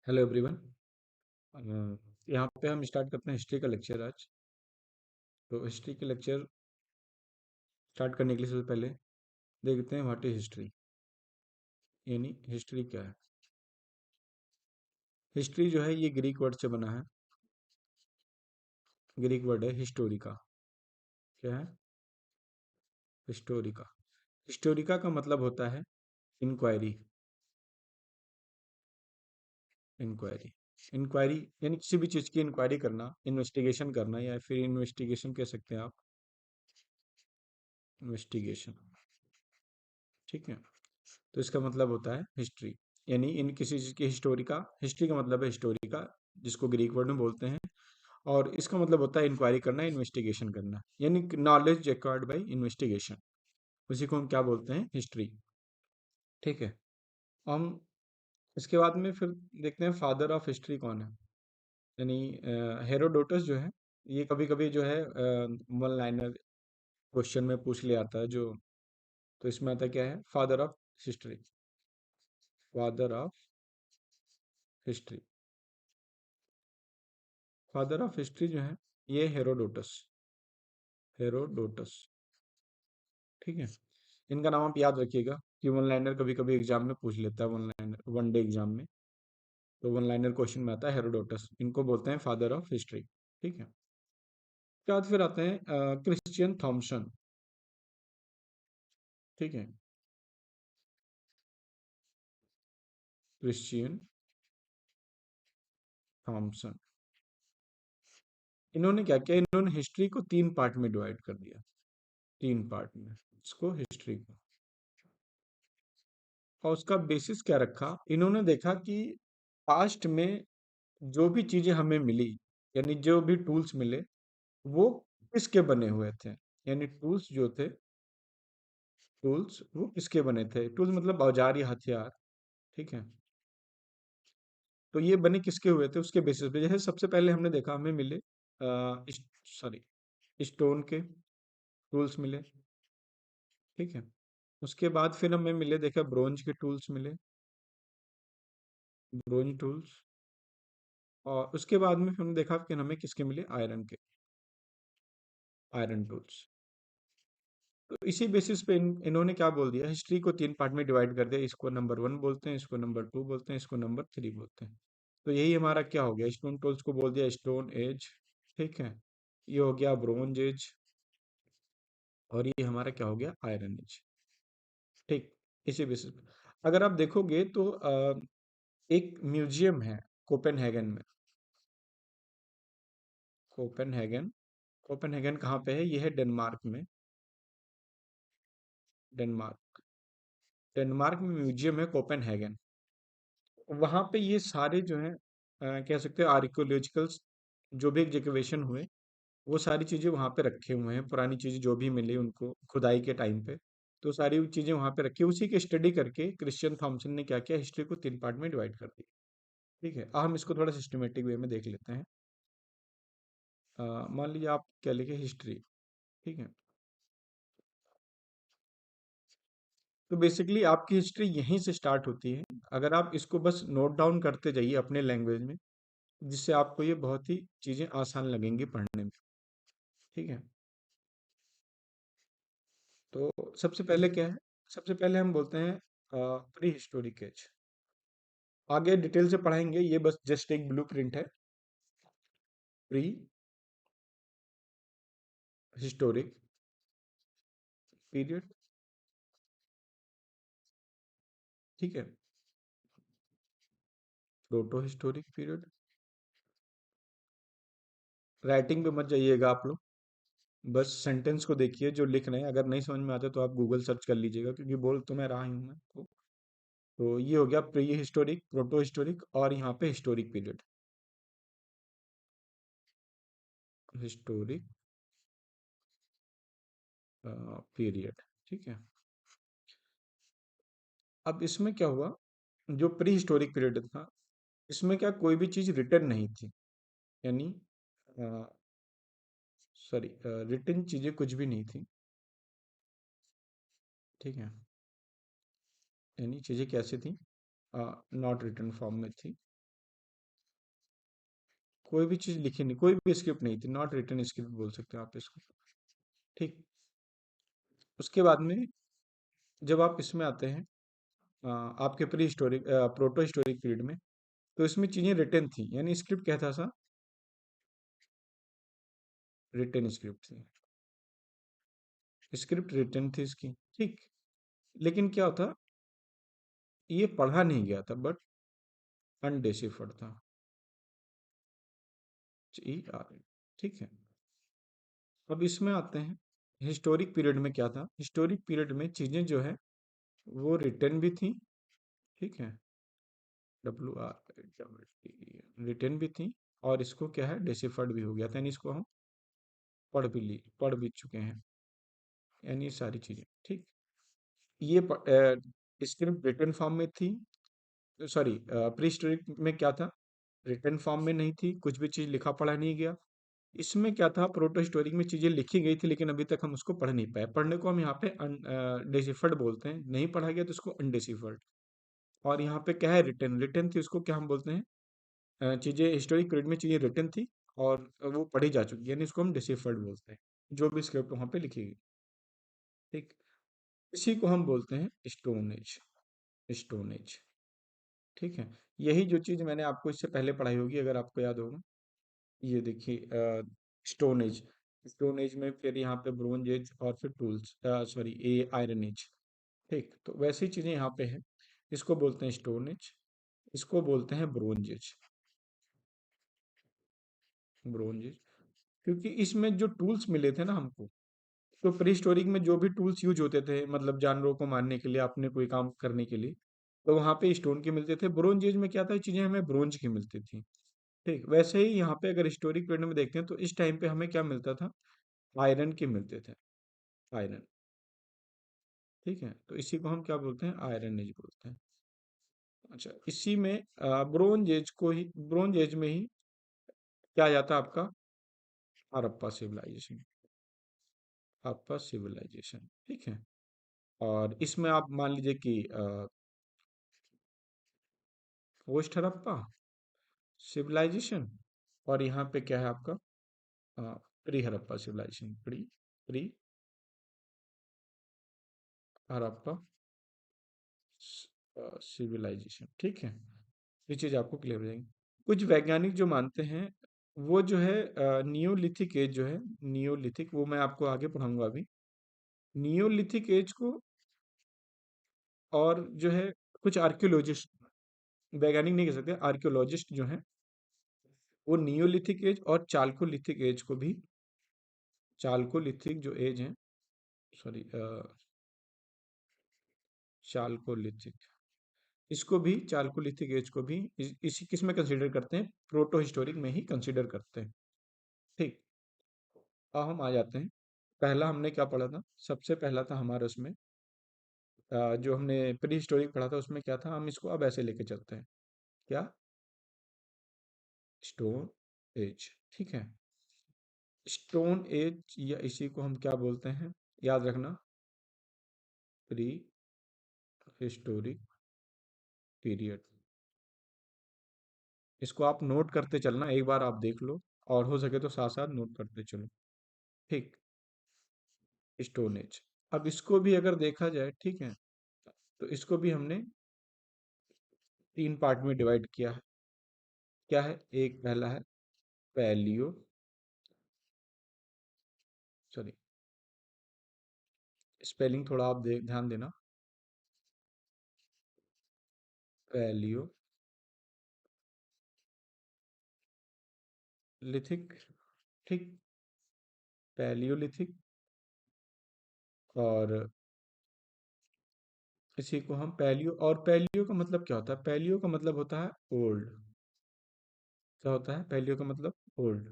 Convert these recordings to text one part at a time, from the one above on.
Hello everyone. यहाँ पे हम स्टार्ट करते हैं हिस्ट्री का लेक्चर आज। तो हिस्ट्री के लेक्चर स्टार्ट करने के लिए सबसे पहले देखते हैं व्हाट इज हिस्ट्री, यानी हिस्ट्री क्या है। हिस्ट्री जो है ये ग्रीक वर्ड से बना है। ग्रीक वर्ड है हिस्टोरिका। क्या है? हिस्टोरिका। हिस्टोरिका का मतलब होता है इंक्वायरी। इंक्वायरी इंक्वायरी यानी किसी भी चीज़ की इंक्वायरी करना, इन्वेस्टिगेशन करना, या फिर इन्वेस्टिगेशन कह सकते हैं आप। इन्वेस्टिगेशन, ठीक है। तो इसका मतलब होता है हिस्ट्री, यानी इन किसी चीज़ की हिस्टोरी का। हिस्ट्री का मतलब है हिस्टोरी का, जिसको ग्रीक वर्ड में बोलते हैं। और इसका मतलब होता है इंक्वायरी करना, इन्वेस्टिगेशन करना, यानी नॉलेज एक्वायर्ड बाय इन्वेस्टिगेशन। उसी को हम क्या बोलते हैं? हिस्ट्री। ठीक है। हम इसके बाद में फिर देखते हैं फादर ऑफ हिस्ट्री कौन है। यानी हेरोडोटस जो है, ये कभी कभी जो है वन लाइनर क्वेश्चन में पूछ लिया आता है जो। तो इसमें आता क्या है? Father of history. Father of history. Father of history जो है ये हेरोडोटस। हेरोडोटस, ठीक है। इनका नाम आप याद रखिएगा कि वन लाइनर कभी कभी एग्जाम में पूछ लेता है, one liner one day exam में। तो वन लाइनर क्वेश्चन में आता है हेरोडोटस, इनको बोलते हैं फादर ऑफ हिस्ट्री। ठीक है। उसके बाद फिर आते हैं क्रिश्चियन थॉमसन। ठीक है। क्रिश्चियन थॉमसन, इन्होंने क्या किया? इन्होंने हिस्ट्री को तीन पार्ट में डिवाइड कर दिया। तीन पार्ट में इसको हिस्ट्री को। और उसका बेसिस क्या रखा? इन्होंने देखा कि पास्ट में जो भी चीजें हमें मिली, यानी जो भी टूल्स मिले, वो किसके बने हुए थे। यानी टूल्स जो थे, टूल्स वो किसके बने थे? टूल्स मतलब औजार या हथियार। ठीक है। तो ये बने किसके हुए थे उसके बेसिस पे। जैसे सबसे पहले हमने देखा हमें मिले सॉरी स्टोन के टूल्स मिले। ठीक है। उसके बाद फिर हमें मिले, देखा ब्रोंज के टूल्स मिले, ब्रोंज टूल्स। और उसके बाद में फिर हमने देखा कि हमें किसके मिले? आयरन के, आयरन टूल्स। तो इसी बेसिस पे इन्होंने क्या बोल दिया? हिस्ट्री को तीन पार्ट में डिवाइड कर दिया। इसको नंबर वन बोलते हैं, इसको नंबर टू बोलते हैं, इसको नंबर थ्री बोलते हैं। तो यही हमारा क्या हो गया? स्टोन टूल्स को बोल दिया स्टोन एज। ठीक है। ये हो गया ब्रोंज एज। और ये हमारा क्या हो गया? Iron age. ठीक। इसी बेसिस पे अगर आप देखोगे तो एक म्यूजियम है कोपेनहेगन में। कोपेनहेगन। कोपेनहेगन कहाँ पे है? ये है डेनमार्क में। डेनमार्क। डेनमार्क में म्यूजियम है कोपेनहेगन। वहां पे ये सारे जो है कह सकते हैं आर्कियोलॉजिकल्स, जो भी एग्जीक्यूशन हुए, वो सारी चीजें वहां पे रखे हुए हैं। पुरानी चीजें जो भी मिली उनको खुदाई के टाइम पे, तो सारी चीजें वहां पे रखी। उसी की स्टडी करके क्रिश्चियन थॉमसन ने क्या किया? हिस्ट्री को तीन पार्ट में डिवाइड कर दिया। ठीक है। अब हम इसको थोड़ा सिस्टमेटिक वे में देख लेते हैं। मान लीजिए आप क्या लिखे? हिस्ट्री। ठीक है। तो बेसिकली आपकी हिस्ट्री यहीं से स्टार्ट होती है। अगर आप इसको बस नोट डाउन करते जाइए अपने लैंग्वेज में, जिससे आपको ये बहुत ही चीज़ें आसान लगेंगी पढ़ने में। ठीक है। तो सबसे पहले क्या है? सबसे पहले हम बोलते हैं प्री हिस्टोरिक एज। आगे डिटेल से पढ़ाएंगे, ये बस जस्ट एक ब्लू प्रिंट है। Pre historic period. ठीक है। Proto historic period. राइटिंग पे मत जाइएगा आप लोग, बस सेंटेंस को देखिए जो लिख रहे हैं। अगर नहीं समझ में आता तो आप गूगल सर्च कर लीजिएगा, क्योंकि बोल तो मैं रहा ही हूँ मैं तो ये हो गया प्री हिस्टोरिक, प्रोटो हिस्टोरिक, और यहाँ पे हिस्टोरिक पीरियड। Historic period. ठीक है। अब इसमें क्या हुआ? जो प्री हिस्टोरिक पीरियड था, इसमें क्या कोई भी चीज रिटर्न नहीं थी। यानी सॉरी, रिटर्न चीजें कुछ भी नहीं थी। ठीक है। यानी चीजें कैसी थी? नॉट रिटर्न फॉर्म में थी। कोई भी चीज़ लिखी नहीं, कोई भी स्क्रिप्ट नहीं थी, नॉट रिटन स्क्रिप्ट बोल सकते हो आप इसको। ठीक। उसके बाद में जब आप इसमें आते हैं आपके pre historic proto historic period में, तो इसमें चीज़ें रिटन थी, यानी स्क्रिप्ट क्या था सा, रिटन स्क्रिप्ट थी, स्क्रिप्ट रिटन थी इसकी। ठीक। लेकिन क्या होता, ये पढ़ा नहीं गया था, बट अनडेसिफर्ड था। ठीक है। अब इसमें आते हैं, हिस्टोरिक पीरियड में क्या था, हिस्टोरिक पीरियड में चीज़ें जो है वो रिटन भी थी। ठीक है, रिटन भी थी, और इसको क्या है, डेसिफर्ड भी हो गया था, यानी इसको हम पढ़ भी चुके हैं, यानी ये सारी चीज़ें। ठीक। ये स्क्रिप्ट रिटन फॉर्म में थी, सॉरी प्री हिस्टोरिक में क्या था, रिटन फॉर्म में नहीं थी, कुछ भी चीज़ लिखा पढ़ा नहीं गया। इसमें क्या था, प्रोटो हिस्टोरिक में चीज़ें लिखी गई थी, लेकिन अभी तक हम उसको पढ़ नहीं पाए। पढ़ने को हम यहाँ पे डेसिफर्ड बोलते हैं, नहीं पढ़ा गया तो उसको अनडेसिफर्ड। और यहाँ पे क्या है, रिटन रिटन थी, उसको क्या हम बोलते हैं, चीज़ें हिस्टोरिक पीरियड में चीज़ें रिटन थी और वो पढ़ी जा चुकी है, यानी इसको हम डिसिफर्ड बोलते हैं, जो भी स्क्रिप्ट वहाँ पे लिखी गई। ठीक। इसी को हम बोलते हैं स्टोन एज। Stone age. ठीक है। यही जो चीज़ मैंने आपको इससे पहले पढ़ाई होगी, अगर आपको याद होगा, ये देखिए स्टोन एज। स्टोन एज में फिर यहाँ पे ब्रोंज एज और फिर टूल्स, सॉरी ये आयरन एज। ठीक, तो वैसी चीज़ें यहाँ पे हैं। इसको बोलते हैं स्टोन एज, इसको बोलते हैं ब्रोंज एज। ब्रोंज एज, क्योंकि इसमें जो टूल्स मिले थे ना हमको, तो प्री हिस्टोरिक में जो भी टूल्स यूज होते थे, मतलब जानवरों को मारने के लिए, अपने कोई काम करने के लिए, तो वहाँ पे स्टोन के मिलते थे। ब्रोंज एज में क्या था, चीज़ें हमें ब्रोंज की मिलती थी। ठीक, वैसे ही यहाँ पे अगर हिस्टोरिक पीरियड में देखते हैं, तो इस टाइम पे हमें क्या मिलता था, आयरन के मिलते थे, आयरन। ठीक है, तो इसी को हम क्या बोलते हैं, आयरन एज बोलते हैं। अच्छा, इसी में ब्रोंज एज में ही क्या आ जाता है आपका, हड़प्पा सिविलाइजेशन। हड़प्पा सिविलाइजेशन। ठीक है। और इसमें आप मान लीजिए कि पोस्ट हड़प्पा सिविलाइजेशन, और यहाँ पे क्या है आपका, pre Harappa civilisation, pre pre Harappa civilisation. ठीक है, ये चीज़ आपको क्लियर हो जाएगी। कुछ वैज्ञानिक जो मानते हैं, वो जो है नियोलिथिक एज जो है, नियोलिथिक, वो मैं आपको आगे पढ़ाऊंगा अभी। नियोलिथिक एज को, और जो है कुछ आर्कियोलॉजिस्ट, वैज्ञानिक नहीं कह सकते, आर्कियोलॉजिस्ट जो हैं, वो नियोलिथिक एज और चाल्कोलिथिक एज को भी, चाल्कोलिथिक जो एज है, सॉरी चाल्कोलिथिक, इसको भी, चाल्कोलिथिक एज को भी इसी किस में कंसीडर करते हैं, प्रोटो हिस्टोरिक में ही कंसीडर करते हैं। ठीक। अब हम आ जाते हैं, पहला हमने क्या पढ़ा था, सबसे पहला था हमारे उसमें जो हमने प्री हिस्टोरिक पढ़ा था, उसमें क्या था, हम इसको अब ऐसे लेके चलते हैं, क्या, स्टोन एज। ठीक है। स्टोन एज, या इसी को हम क्या बोलते हैं, याद रखना, प्री हिस्टोरिक पीरियड। इसको आप नोट करते चलना, एक बार आप देख लो, और हो सके तो साथ साथ नोट करते चलो। ठीक। Stone age. अब इसको भी अगर देखा जाए, ठीक है, तो इसको भी हमने तीन पार्ट में डिवाइड किया है। क्या है, एक पहला है पैलियो, सॉरी स्पेलिंग थोड़ा आप ध्यान देना, पैलियो लिथिक। ठीक। पैलियोलिथिक, और इसी को हम पैलियो, और पैलियो का मतलब क्या होता है, पैलियो का मतलब होता है ओल्ड। क्या होता है पैलियो का मतलब, ओल्ड।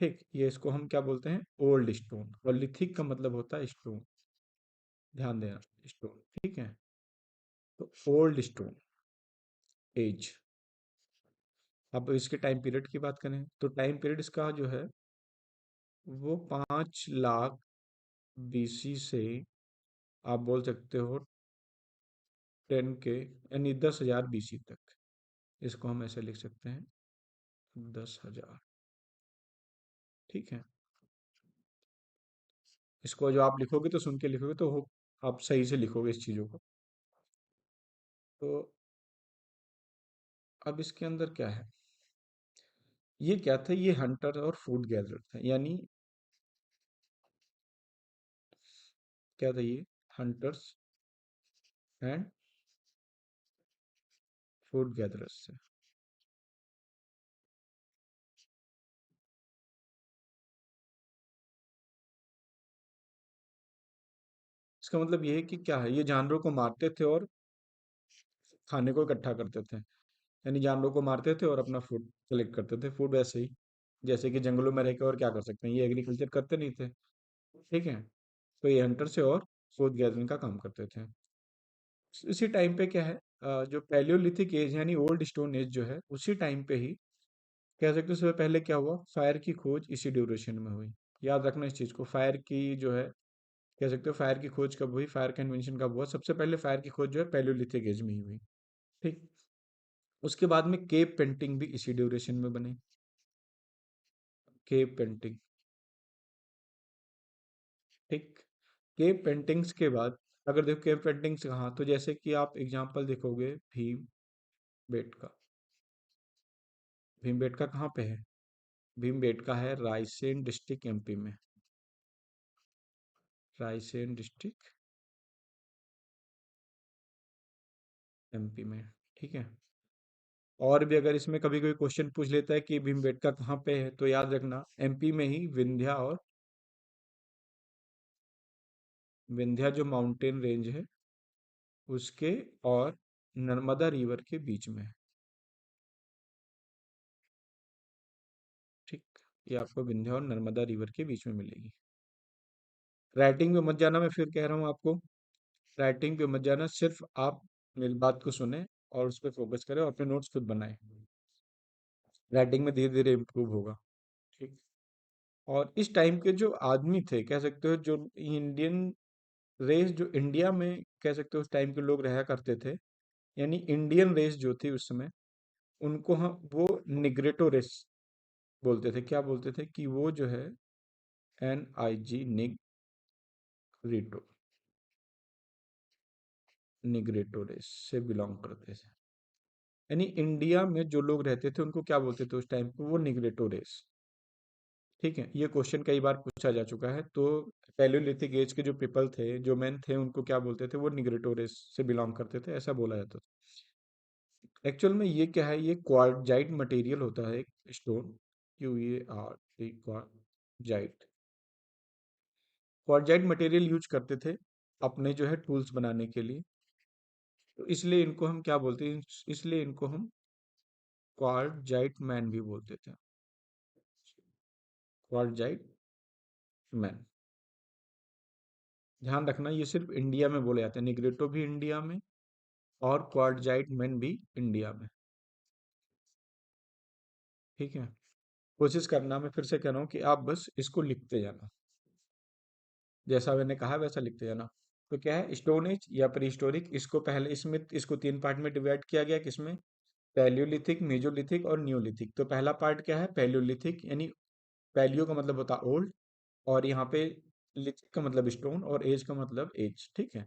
ठीक, ये इसको हम क्या बोलते हैं, ओल्ड स्टोन, और लिथिक का मतलब होता है स्टोन, ध्यान देना, स्टोन। ठीक है, तो ओल्ड स्टोन एज। अब इसके टाइम पीरियड की बात करें, तो टाइम पीरियड इसका जो है, वो 5 लाख बीसी से, आप बोल सकते हो 10 के, यानी 10,000 बीसी तक, इसको हम ऐसे लिख सकते हैं, 10,000। ठीक है, इसको जो आप लिखोगे तो सुन के लिखोगे तो आप सही से लिखोगे इस चीज़ों को। तो अब इसके अंदर क्या है, ये क्या था, ये हंटर और फूड गैदरर था, यानी क्या था ये, हंटर्स एंड फूड गैदरर्स से। इसका मतलब ये है कि क्या है, ये जानवरों को मारते थे और खाने को इकट्ठा करते थे, यानी जानवरों को मारते थे और अपना फूड कलेक्ट करते थे। फूड वैसे ही जैसे कि जंगलों में रह के और क्या कर सकते हैं, ये एग्रीकल्चर करते नहीं थे। ठीक है, तो ये हंटर से और फूड गैदरिंग का काम करते थे। इसी टाइम पे क्या है, जो पैलियोलिथिक एज यानी ओल्ड स्टोन एज जो है, उसी टाइम पे ही कह सकते हो सबसे पहले क्या हुआ, फायर की खोज इसी ड्यूरेशन में हुई। याद रखना इस चीज को, फायर की जो है, कह सकते हो फायर की खोज कब हुई, फायर का इन्वेंशन कब हुआ, सबसे पहले फायर की खोज जो है पैलियोलिथिक एज में ही हुई। ठीक, उसके बाद में केव पेंटिंग भी इसी ड्यूरेशन में बनी। केव पेंटिंग, ठीक। केव पेंटिंग्स के बाद अगर देखो केव पेंटिंग्स कहाँ, तो जैसे कि आप एग्जांपल देखोगे भीम बेटका। भीम बेटका कहाँ पे है, भीम बेटका है रायसेन डिस्ट्रिक्ट एमपी में। रायसेन डिस्ट्रिक्ट एमपी में। ठीक है, और भी अगर इसमें कभी कोई क्वेश्चन पूछ लेता है कि भीमबेटका कहाँ पे है, तो याद रखना एमपी में ही विंध्या और विंध्या जो माउंटेन रेंज है उसके और नर्मदा रिवर के बीच में है। ठीक, ये आपको विंध्या और नर्मदा रिवर के बीच में मिलेगी। राइटिंग में मत जाना, मैं फिर कह रहा हूँ आपको, राइटिंग पे मत जाना, सिर्फ आप मेरी बात को सुने और उस पर फोकस करें और अपने नोट्स खुद बनाएं। राइटिंग में धीरे धीरे इम्प्रूव होगा। ठीक, और इस टाइम के जो आदमी थे, कह सकते हो जो इंडियन रेस, जो इंडिया में कह सकते हो उस टाइम के लोग रहा करते थे, यानी इंडियन रेस जो थी उस समय, उनको हम वो निग्रेटो रेस बोलते थे। क्या बोलते थे कि वो जो है NIG निग्रेटो, निग्रेटो रेस से बिलोंग करते थे। यानी इंडिया में जो लोग रहते थे उनको क्या बोलते थे उस टाइम पे, वो निग्रेटो रेस। ठीक है, ये क्वेश्चन कई बार पूछा जा चुका है। तो पैलियोलिथिक एज के जो पीपल थे, जो मैन थे, उनको क्या बोलते थे, वो निग्रेटो रेस से बिलोंग करते थे, ऐसा बोला जाता था। एक्चुअल में ये क्या है, ये क्वार्टजाइट मटेरियल होता है, एक stone, QART, quartzite. Quartzite material use करते थे अपने जो है टूल्स बनाने के लिए, तो इसलिए इनको हम क्या बोलते हैं, इसलिए इनको हम क्वार्टजाइट मैन भी बोलते थे। क्वार्टजाइट मैन, ध्यान रखना ये सिर्फ इंडिया में बोले जाते हैं, निग्रेटो भी इंडिया में और क्वार्टजाइट मैन भी इंडिया में। ठीक है, कोशिश करना, मैं फिर से कह रहा हूँ कि आप बस इसको लिखते जाना, जैसा मैंने कहा वैसा लिखते जाना। तो क्या है, स्टोन एज या प्री हिस्टोरिक, इसको पहले इसमें इसको तीन पार्ट में डिवाइड किया गया, किसमें, पैलियोलिथिक, मेजोलिथिक और नियोलिथिक। तो पहला पार्ट क्या है, पैलियोलिथिक, यानी पैलियो का मतलब होता है ओल्ड, और यहाँ पे लिथिक का मतलब स्टोन, और एज का मतलब एज। ठीक है,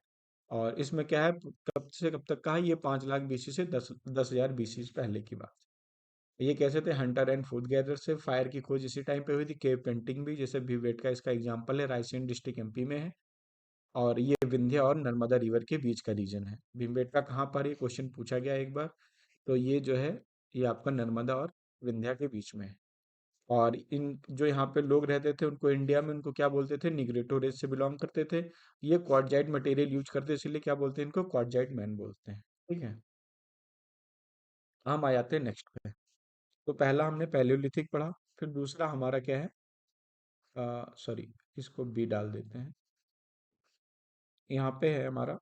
और इसमें क्या है, कब से कब तक का है, ये 5 लाख BC से 10,000 BC से पहले की बात है। ये कैसे थे, हंटर एंड फूड गैदर से। फायर की खोज इसी टाइम पे हुई थी। केव पेंटिंग भी, जैसे भिवेट का इसका एग्जांपल है, रायसेन डिस्ट्रिक्ट एमपी में है। और ये विंध्या और नर्मदा रिवर के बीच का रीजन है। भीमबेटका कहाँ पर, ये क्वेश्चन पूछा गया एक बार, तो ये जो है, ये आपका नर्मदा और विंध्या के बीच में है। और इन जो यहाँ पे लोग रहते थे उनको इंडिया में उनको क्या बोलते थे, निग्रेटो रेस से बिलोंग करते थे। ये क्वार्टजाइट मटेरियल यूज करते इसलिए क्या बोलते हैं, इनको क्वार्टजाइट मैन बोलते हैं। ठीक है, हम आ जाते हैं नेक्स्ट पे। तो पहला हमने पैलियोलिथिक पढ़ा, फिर दूसरा हमारा क्या है, सॉरी, इसको बी डाल देते हैं। यहाँ पे है हमारा,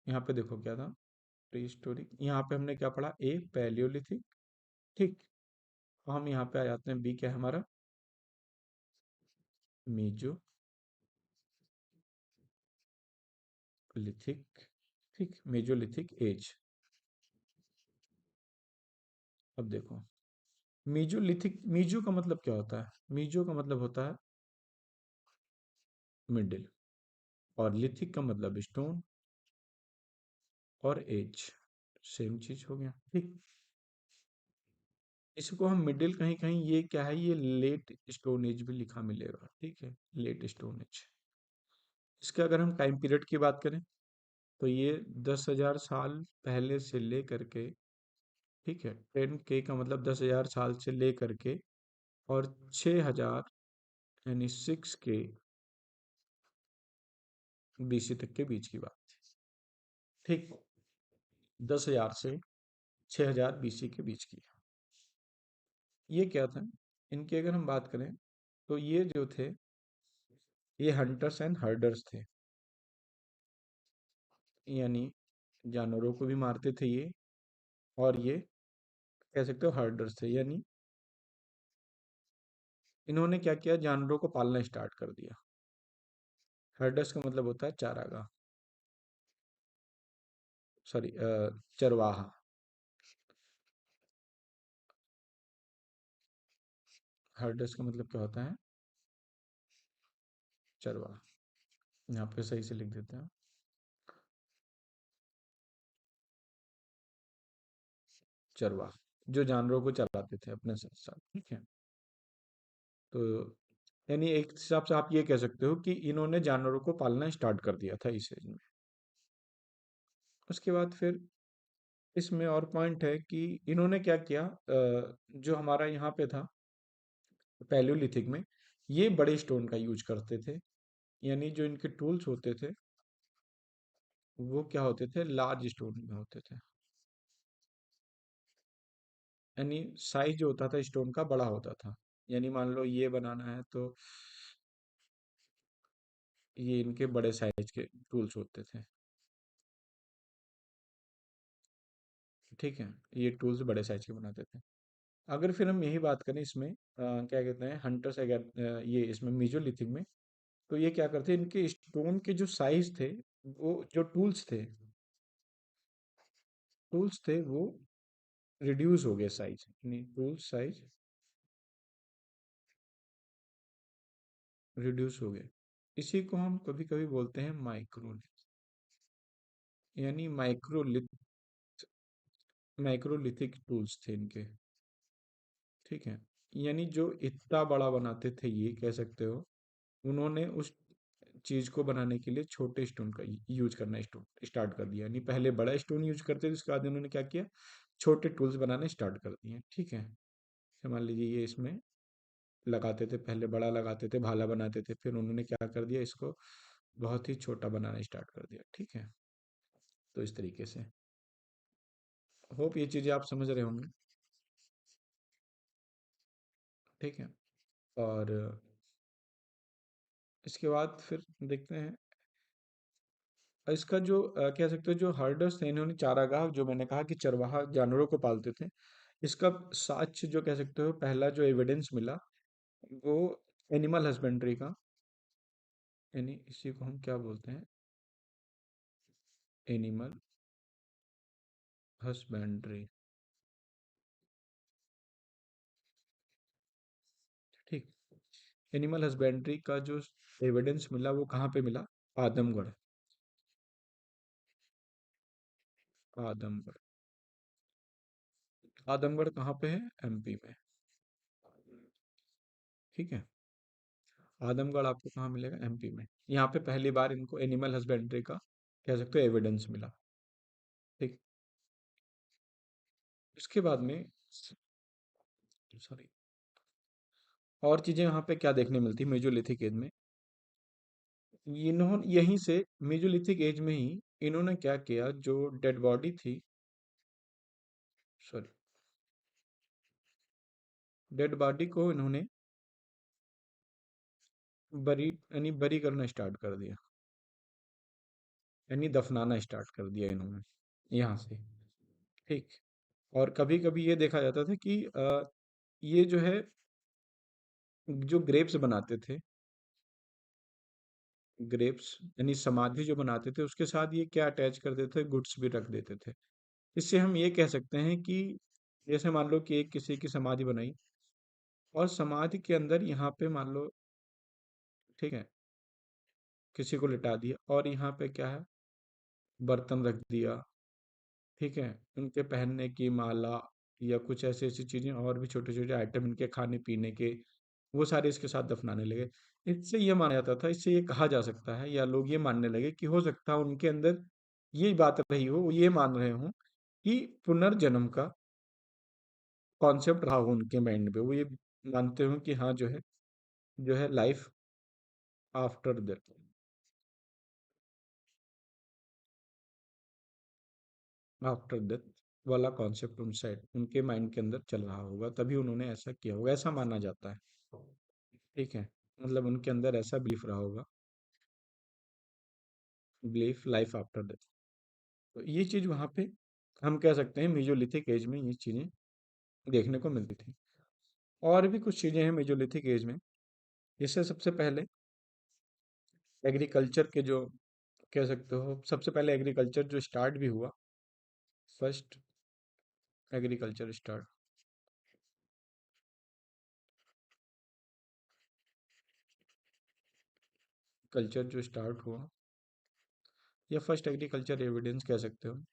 यहाँ पे देखो क्या था, प्री हिस्टोरिक। यहाँ पे हमने क्या पढ़ा, ए पैलियोलिथिक। ठीक, तो हम यहाँ पे आ जाते हैं, बी क्या है हमारा, मीजोलिथिक। ठीक, मेजोलिथिक एज। अब देखो, मीजोलिथिक, मीजो का मतलब क्या होता है? मीजो का मतलब होता है मिडिल, और लिथिक का मतलब स्टोन, और एज सेम चीज हो गया, ठीक। इसको हम मिडिल, कहीं कहीं ये क्या है, ये लेट स्टोन एज भी लिखा मिलेगा, ठीक है, लेट स्टोन एज। इसका अगर हम टाइम पीरियड की बात करें, तो ये 10,000 साल पहले से लेकर के, ठीक है, 10K का मतलब 10,000 साल से लेकर के, और 6,000 यानी 6K BC तक के बीच की बात, ठीक। 10,000 से 6,000 BC के बीच की। ये क्या था, इनकी अगर हम बात करें, तो ये जो थे, ये हंटर्स एंड हर्डर्स थे, यानी जानवरों को भी मारते थे ये, और ये कह सकते हो हर्डर्स थे, यानी इन्होंने क्या किया, जानवरों को पालना स्टार्ट कर दिया। हर्डर्स का मतलब होता है चारागाह, सॉरी, चरवाहा। हर्डर्स का मतलब क्या होता है? चरवाहा। यहाँ पे सही से लिख देते हैं, चरवाहा, जो जानवरों को चराते थे अपने साथ साथ, ठीक है। तो यानी एक हिसाब से आप ये कह सकते हो कि इन्होंने जानवरों को पालना स्टार्ट कर दिया था इस एज में। उसके बाद फिर इसमें और पॉइंट है कि इन्होंने क्या किया, जो हमारा यहाँ पे था पैलियोलिथिक में, ये बड़े स्टोन का यूज करते थे, यानी जो इनके टूल्स होते थे वो क्या होते थे, लार्ज स्टोन में होते थे, यानी साइज जो होता था स्टोन का बड़ा होता था। यानी मान लो ये बनाना है, तो ये इनके बड़े साइज के टूल्स होते थे, ठीक है, ये टूल्स बड़े साइज के बनाते थे। अगर फिर हम यही बात करें इसमें, क्या कहते हैं, हंटर्स अगर ये इसमें मीजोलिथिक में, तो ये क्या करते हैं, इनके स्टोन के जो साइज थे, वो जो टूल्स थे वो रिड्यूस हो गए साइज, यानी टूल साइज रिड्यूस हो गए। इसी को हम कभी कभी बोलते हैं माइक्रोलिथ, यानी माइक्रोलिथिक टूल्स थे इनके, ठीक है। यानी जो इतना बड़ा बनाते थे, ये कह सकते हो, उन्होंने उस चीज को बनाने के लिए छोटे स्टोन का यूज करना स्टोन स्टार्ट कर दिया, यानी पहले बड़ा स्टोन यूज करते थे, उसके बाद उन्होंने क्या किया, छोटे टूल्स बनाने स्टार्ट कर दिए, ठीक है। तो मान लीजिए ये इसमें लगाते थे, पहले बड़ा लगाते थे, भाला बनाते थे, फिर उन्होंने क्या कर दिया, इसको बहुत ही छोटा बनाना स्टार्ट कर दिया, ठीक है। तो इस तरीके से, होप ये चीजें आप समझ रहे होंगे, ठीक है। और इसके बाद फिर देखते हैं, इसका जो कह सकते हो, जो हर्डर्स थे, इन्होंने चारागाह, जो मैंने कहा कि चरवाहा जानवरों को पालते थे, इसका साक्ष्य जो कह सकते हो, पहला जो एविडेंस मिला, वो एनिमल हस्बेंड्री का, यानी इसी को हम क्या बोलते हैं, एनिमल हस्बेंड्री, ठीक। एनिमल हस्बेंड्री का जो एविडेंस मिला, वो कहाँ पे मिला, आदमगढ़। आदमगढ़, आदमगढ़ कहाँ पे है, MP में, ठीक है। आदमगढ़ आपको कहाँ मिलेगा, MP में। यहाँ पे पहली बार इनको एनिमल हस्बेंड्री का, कह सकते हो, एविडेंस मिला, ठीक। इसके बाद में, सॉरी, और चीजें यहाँ पे क्या देखने मिलती मेजोलिथिक एज में, इन्होंने यहीं से मेजोलिथिक एज में ही इन्होंने क्या किया, जो डेड बॉडी थी, सॉरी, डेड बॉडी को इन्होंने बरी, यानी बरी करना स्टार्ट कर दिया, यानी दफनाना स्टार्ट कर दिया इन्होंने यहाँ से, ठीक। और कभी कभी ये देखा जाता था कि ये जो है, जो ग्रेप्स बनाते थे, ग्रेप्स यानी समाधि जो बनाते थे, उसके साथ ये क्या अटैच कर देते थे, गुड्स भी रख देते थे। इससे हम ये कह सकते हैं कि जैसे मान लो कि एक किसी की समाधि बनाई, और समाधि के अंदर यहाँ पे मान लो, ठीक है, किसी को लिटा दिया, और यहाँ पे क्या है, बर्तन रख दिया, ठीक है, उनके पहनने की माला या कुछ ऐसी ऐसी चीजें और भी छोटे छोटे आइटम इनके खाने पीने के, वो सारे इसके साथ दफनाने लगे। इससे ये माना जाता था, इससे ये कहा जा सकता है, या लोग ये मानने लगे कि हो सकता है उनके अंदर ये बात रही हो, वो ये मान रहे हो कि पुनर्जन्म का कॉन्सेप्ट रहा हो उनके माइंड में, वो ये मानते हो कि हाँ जो है life after death, after death वाला कॉन्सेप्ट उन साइड उनके माइंड के अंदर चल रहा होगा, तभी उन्होंने ऐसा किया होगा, ऐसा माना जाता है। ठीक है, मतलब उनके अंदर ऐसा बिलीफ रहा होगा, बिलीफ लाइफ आफ्टर डेथ। तो ये चीज वहां पे हम कह सकते हैं मेजोलिथिक एज में ये चीजें देखने को मिलती थी। और भी कुछ चीजें हैं मेजोलिथिक एज में, जिससे सबसे पहले एग्रीकल्चर के जो कह सकते हो, सबसे पहले एग्रीकल्चर जो स्टार्ट भी हुआ, फर्स्ट एग्रीकल्चर स्टार्ट, कल्चर जो स्टार्ट हुआ, या फर्स्ट एग्रीकल्चर एविडेंस कह सकते हो,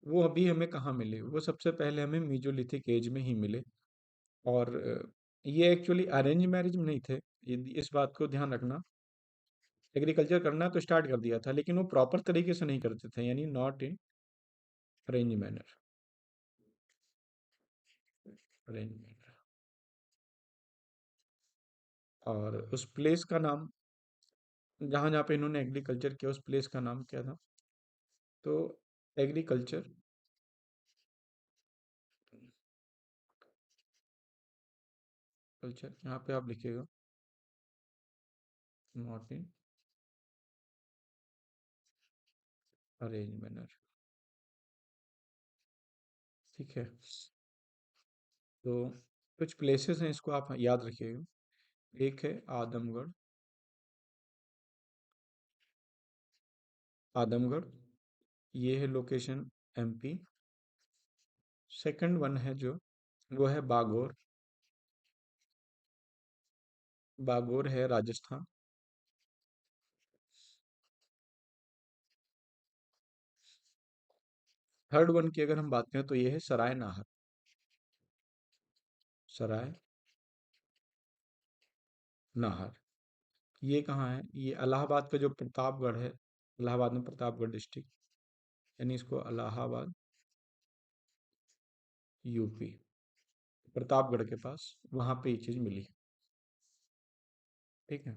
वो अभी हमें कहाँ मिले, वो सबसे पहले हमें मीजोलिथिक एज में ही मिले। और ये एक्चुअली अरेंज मैरिज में नहीं थे, इस बात को ध्यान रखना। एग्रीकल्चर करना तो स्टार्ट कर दिया था, लेकिन वो प्रॉपर तरीके से नहीं करते थे, यानी not in arrange manner, arrange manner. और उस प्लेस का नाम, जहाँ जहाँ पे इन्होंने एग्रीकल्चर किया, उस प्लेस का नाम क्या था? तो एग्रीकल्चर, कल्चर यहाँ पे आप लिखिएगा, नॉट इन अरेंज मैनर, ठीक है। तो कुछ प्लेसेस हैं, इसको आप याद रखिएगा। एक है आदमगढ़, आदमगढ़, ये है लोकेशन एमपी। सेकंड वन है जो, वो है बागोर, बागोर है राजस्थान। थर्ड वन की अगर हम बात करें तो ये है सराय नाहर, सराय नाहर। ये कहाँ है? ये इलाहाबाद का जो प्रतापगढ़ है, इलाहाबाद में प्रतापगढ़ डिस्ट्रिक्ट, यानी इसको इलाहाबाद यूपी, प्रतापगढ़ के पास, वहां पे ये चीज मिली है। ठीक है।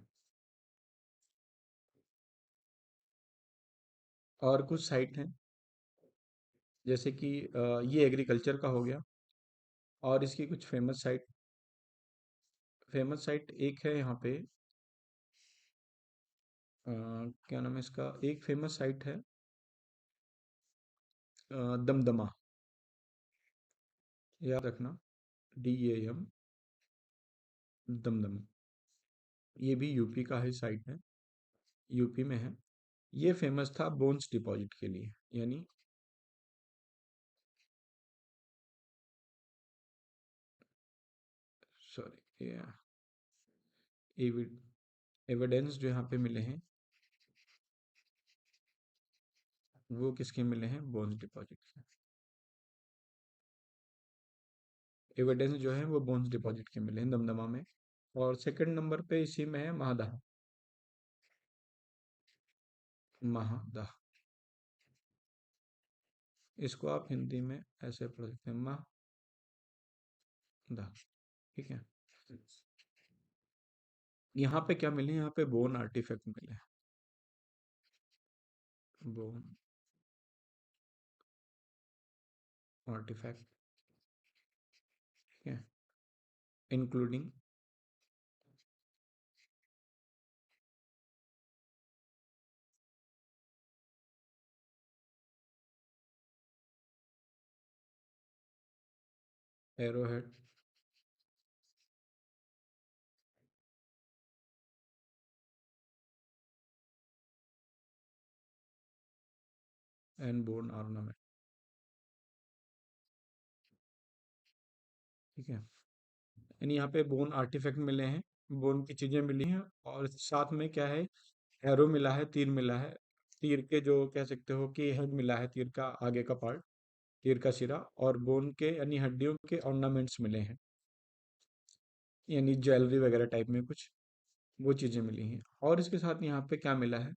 और कुछ साइट हैं, जैसे कि ये एग्रीकल्चर का हो गया, और इसकी कुछ फेमस साइट एक है यहाँ पे, क्या नाम है इसका, एक फेमस साइट है दमदमा, याद रखना, DAM, दमदमा। ये भी यूपी का ही साइट है, यूपी में है। ये फेमस था बोन्स डिपॉजिट के लिए, यानी सॉरी, एविडेंस जो यहाँ पे मिले हैं, वो किसके मिले हैं? बोन्स डिपॉजिट के। एविडेंस जो है वो बोन्स डिपॉजिट के मिले हैं दमदमा में। और सेकंड नंबर पे इसी में है महादह, महादह। इसको आप हिंदी में ऐसे पढ़ सकते हैं, महादह। ठीक है। यहाँ पे क्या मिले? यहाँ पे बोन आर्टिफैक्ट मिले, बोन आर्टिफैक्ट, ठीक है, including arrowhead and bone ornament. ठीक है। यानी यहाँ पे बोन आर्टिफैक्ट मिले हैं, बोन की चीजें मिली हैं, और साथ में क्या है, एरो मिला है, तीर मिला है। तीर के जो कह सकते हो कि हेड मिला है, तीर का आगे का पार्ट, तीर का सिरा, और बोन के यानी हड्डियों के ऑर्नामेंट्स मिले हैं, यानी ज्वेलरी वगैरह टाइप में कुछ वो चीजें मिली हैं। और इसके साथ यहाँ पे क्या मिला है,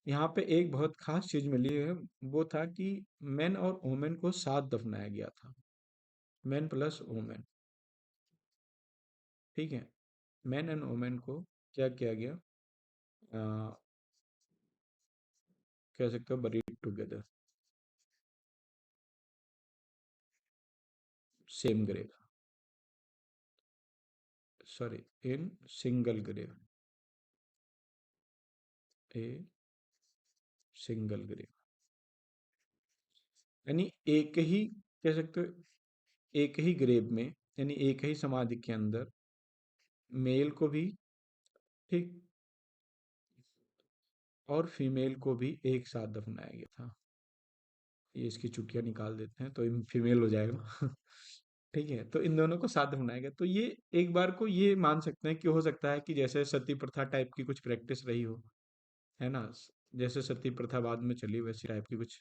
यहाँ पे एक बहुत खास चीज मिली है, वो था कि मेन और वुमेन को साथ दफनाया गया था, मेन प्लस वुमेन। ठीक है, मेन एंड वुमेन को क्या किया गया, कह सकते हो buried together, same grave, sorry, in single grave, a single grave, यानी एक ही, कह सकते हो एक ही ग्रेव में, यानी एक ही समाधि के अंदर मेल को भी, ठीक, और फीमेल को भी एक साथ दफनाया गया था। ये इसकी चुटिया निकाल देते हैं तो फीमेल हो जाएगा। ठीक है, तो इन दोनों को साथ दफनाया गया, तो ये एक बार को ये मान सकते हैं कि हो सकता है कि जैसे सती प्रथा टाइप की कुछ प्रैक्टिस रही हो, है ना, जैसे सती प्रथा बाद में चली वैसी टाइप की कुछ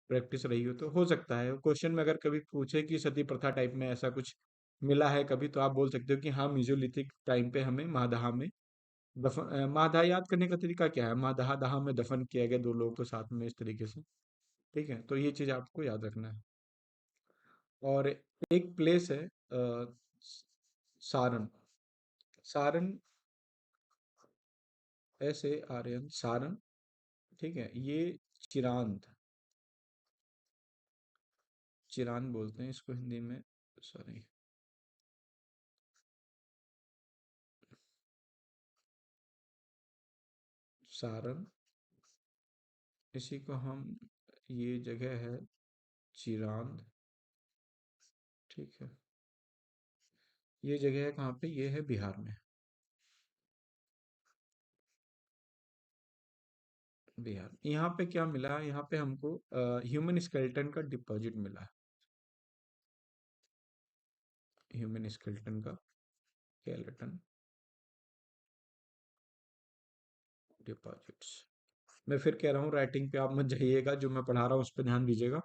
प्रैक्टिस रही हो, तो हो सकता है क्वेश्चन में अगर कभी पूछे कि सती प्रथा टाइप में ऐसा कुछ मिला है कभी, तो आप बोल सकते हो कि हाँ, मीजोलिथिक टाइम पे हमें मादाहा में दफन, मादाहा याद करने का तरीका क्या है, मादाहा दहा में दफन किया गया दो लोगों को साथ में इस तरीके से। ठीक है, तो ये चीज आपको याद रखना है। और एक प्लेस है, सारन, सारन, SARN, सारन। ठीक है, ये चिरांद, चिरांद बोलते हैं इसको हिंदी में, सॉरी, सारन, इसी को हम, ये जगह है चिरांद। ठीक है, ये जगह है कहाँ पे, ये है बिहार में, बिहार। यहाँ पे क्या मिला है, यहाँ पे हमको ह्यूमन स्केलेटन का डिपॉजिट मिला है, ह्यूमन स्केलेटन का, स्केलेटन डिपॉजिट्स। मैं फिर कह रहा हूँ, राइटिंग पे आप मत जाइएगा, जो मैं पढ़ा रहा हूँ उस पर ध्यान दीजिएगा,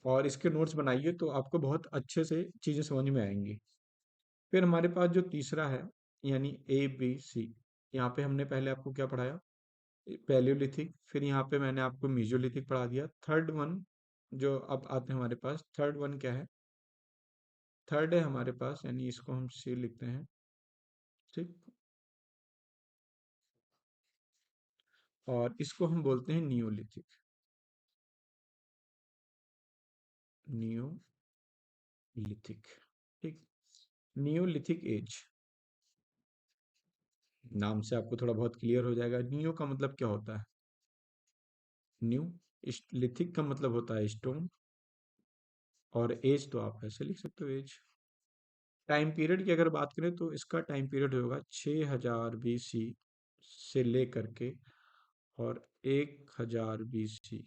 और इसके नोट्स बनाइए तो आपको बहुत अच्छे से चीज़ें समझ में आएंगी। फिर हमारे पास जो तीसरा है, यानी ABC, यहाँ पे हमने पहले आपको क्या पढ़ाया, पैलियोलिथिक, फिर यहाँ पे मैंने आपको मीजोलिथिक पढ़ा दिया। थर्ड वन जो अब आते हैं हमारे पास, थर्ड वन क्या है, थर्ड है हमारे पास, यानी इसको हम C लिखते हैं, ठीक, और इसको हम बोलते हैं नियोलिथिक, नियोलिथिक। ठीक, नियोलिथिक एज, नाम से आपको थोड़ा बहुत क्लियर हो जाएगा, नियो का मतलब क्या होता है, न्यू, लिथिक का मतलब होता है स्टोन, और एज तो आप ऐसे लिख सकते हो, एज। टाइम पीरियड की अगर बात करें तो इसका टाइम पीरियड होगा 6000 BC से लेकर के और 1000 BC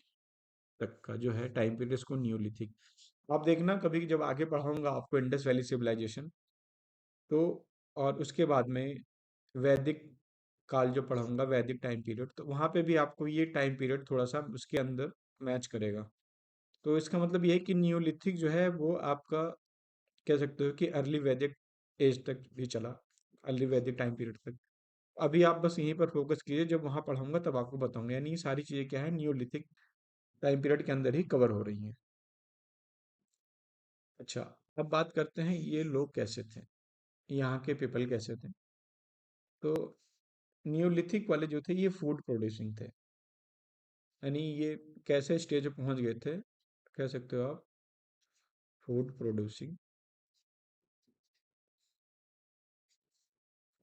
तक का जो है टाइम पीरियड, इसको नियोलिथिक। आप देखना कभी जब आगे पढ़ाऊंगा आपको इंडस वैली सिविलाइजेशन, तो और उसके बाद में वैदिक काल जो पढ़ाऊंगा, वैदिक टाइम पीरियड, तो वहां पे भी आपको ये टाइम पीरियड थोड़ा सा उसके अंदर मैच करेगा। तो इसका मतलब ये है कि नियोलिथिक जो है वो आपका, कह सकते हो कि अर्ली वैदिक एज तक भी चला, अर्ली वैदिक टाइम पीरियड तक। अभी आप बस यहीं पर फोकस कीजिए, जब वहां पढ़ाऊंगा तब आपको बताऊंगा, यानी ये सारी चीजें क्या है, नियोलिथिक टाइम पीरियड के अंदर ही कवर हो रही हैं। अच्छा, अब बात करते हैं ये लोग कैसे थे, यहाँ के पीपल कैसे थे। तो नियोलिथिक वाले जो थे ये फूड प्रोड्यूसिंग थे, यानी ये कैसे स्टेज पे पहुंच गए थे, कह सकते हो आप, food producing,